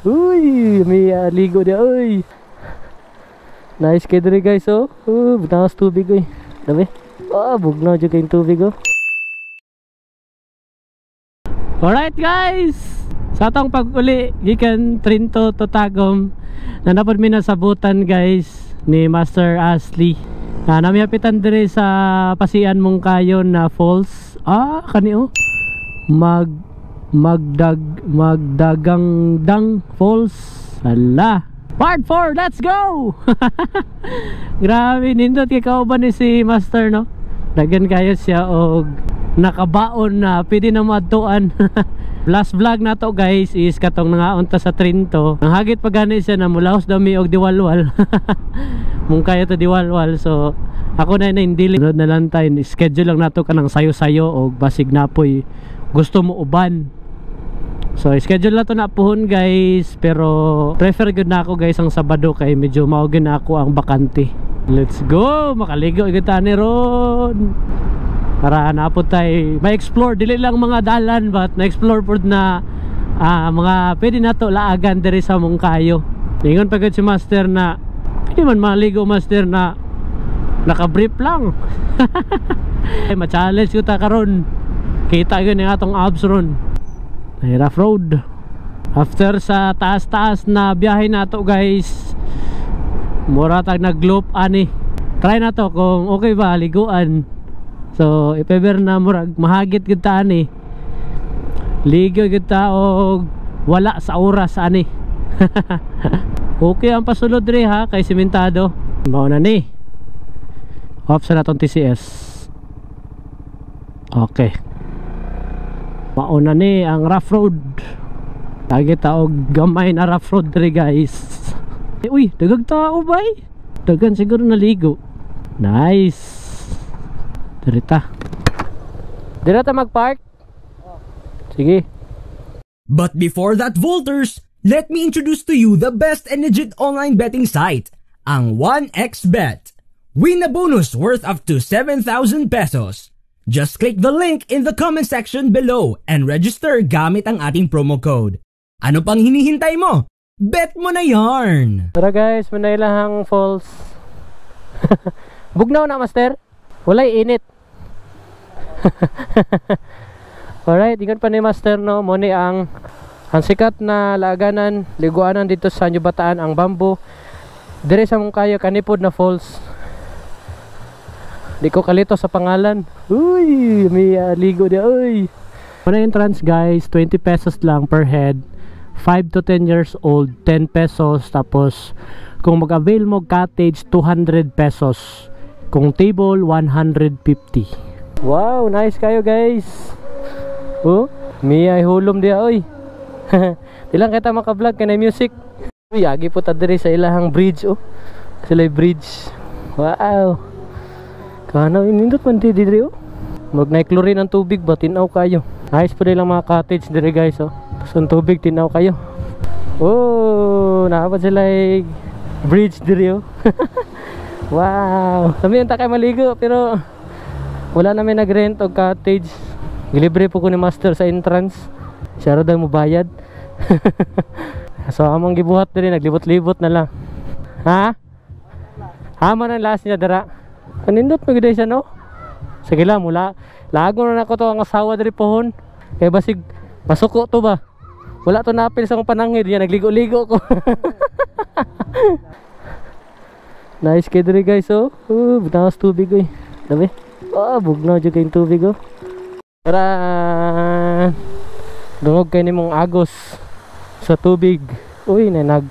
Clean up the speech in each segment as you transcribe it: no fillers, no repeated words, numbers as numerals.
Uy, may ligo dia. Uy. Nice kay diri guys oh. Butawas tubig oy. Dami. Bugnaw jud kay tubig oh. Alright guys. Sa atong pag-uli gikan Trinto to Tagum, nanapod mi na sabutan guys ni Master Ashley. Namiapitan diri sa Pasian Mungkayon na falls. Kani oh. Magdagang Dang Falls. Hala. Part 4, let's go! Grabe, nindot kay kauban ni si Master no. Dagan kayo siya og nakabaon na pwede na maadtuan. Last vlog na to guys is katong nangaunta sa Trinto. Ang hagit pa gani siya na mulahos dami og Diwalwal. Mung kaya to Diwalwal. So ako na indili na lang tayo. Schedule lang nato kanang sayo-sayo og basig napoy gusto mo uban. So schedule na to na puhon guys. Pero prefer gud na ako guys ang Sabado kay medyo maugin na ako ang bakante. Let's go! Makaligo kita ni ron. Para napod tayo ma-explore. Dili lang mga dalan but na-explore po na mga pwede na to laagan diri sa Mungkayo. Ingon pagod si Master na pwede man maligo Master na naka-brief lang. Ma-challenge ko ta karon. Kita yun yung atong abs ron. Rough road. After sa taas-taas na biyahe na to guys, mura tag nag-globe ani. Try na to kung okay ba liguan. So ipeber na murag mahagit gud ta ani. Ligo gud ta og wala sa oras ani. Okay ang pasulod diri ha kay sementado. Mao na ni. Off sa natong TCS. Okay. Mauna ni ang rough road. Lagi tao gamay na rough road diri guys. Uy, dagag tao bay. Dagan siguro naligo. Nice. Dirita. Dirita magpark. Sige. But before that, Volters, let me introduce to you the best and legit online betting site, ang 1xBet. Win a bonus worth up to 7,000 pesos. Just click the link in the comment section below and register gamit ang ating promo code. Ano pang hinihintay mo? Bet mo na yarn! Tara guys, Manailahang Falls. Bugnaw na Master? Walay init. Alright, ingat pa ni Master no. Muni ang sikat na laaganan, liguanan dito sa New Bataan, ang Bamboo. Dire sa Mungkayo, kanipod na falls. Di ko kalito sa pangalan. Uy, may ligo dia. Uy. Para entrance guys, 20 pesos lang per head. 5 to 10 years old, 10 pesos. Tapos kung mag-avail mo cottage, 200 pesos. Kung table, 150. Wow, nice kayo guys. Oh, may hulom dia oy. Dilang kita maka-vlog kanay music. Uy, agi po ta diri sa ilahang bridge oh. Sila bridge. Wow. Kano inindot man di diri oh. Mag-chlorine ang tubig ba tinaw kayo. Nice po lang mga cottage diri guys oh. Tapos ang tubig tinaw kayo. Oh, naapad sila bridge diri oh. Wow. Sabi yung takay maligo pero wala namin nag-rent o cottage. Gilibre po ko ni Master sa entrance. Siya daw mo bayad. So among gibuhat diri naglibot-libot na lang. Ha? Hama na last niya dara. Kanindot magiday siya no. Sige lang mula. Lago na ako to ang asawa diri pohon. Kay basig masuko to ba. Wala to napil sa akong panangid. Yan nagligo-ligo ko. Nice kay diri guys oh. Butawas tubig oy. Dami. Bugnaw jud kay tubig oh. Tara. Dungog kay nimong agos sa tubig. Uy, nag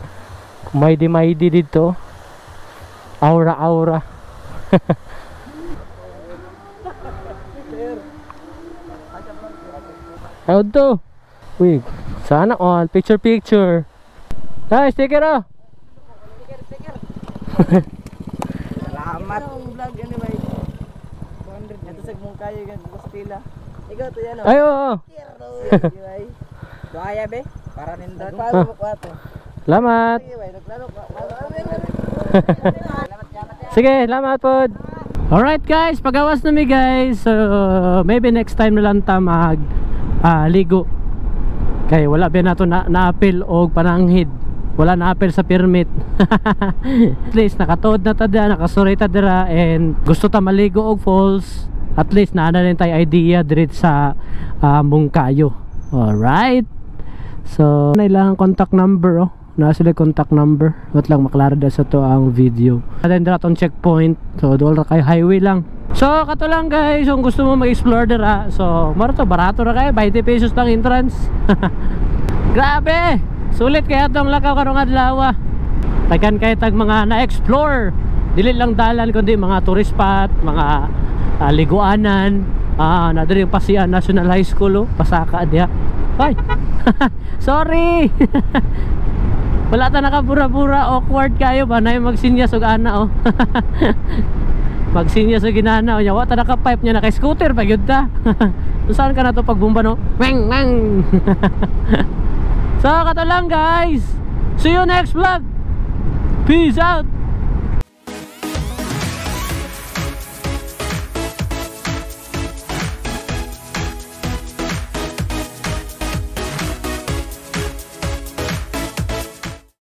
maydi dito. Aura. How to? Uy, sana all picture. Nice, sticker oh. Sticker. Salamat. Vlog ani bay. 200 ito sa Mungkayo gan bus pila. Ikaw to yan oh. Ay oo. Doaya be para nindot. Salamat. Sige, salamat po. Alright guys, pagawas na mi guys. So maybe next time na lang ta mag ligo. Kay wala ba nato na-appeal og pananghid. Wala na-appeal sa permit. At least nakatuod na ta dira, nakasuray ta dira, and gusto ta maligo og falls. At least naana rin tayo idea diri sa Mungkayo. Alright. So nailangan contact number oh. Na sila contact number. Wat lang maklaro da sa to ang video. Then dira tong checkpoint. So dool ra kay highway lang. So kato lang guys, kung gusto mo mag-explore dira, so maro to, barato ra kay 20 pesos lang entrance. Grabe. Sulit kaya tong lakaw karong adlaw. Tagan kay tag mga na-explore. Dili lang dalan kundi mga tourist spot, mga liguanan. Na diri yung Pasian National High School oh. Pasaka diha. Ay. Sorry. Wala ta nakabura-bura, awkward kayo ba na yung magsinyas og ana oh. Magsinyas og ginana nya, wa ta naka-pipe nya, naka-scooter pa gyud ta. Saan ka na to pagbumba no? Weng weng. So kato lang guys. See you next vlog. Peace out.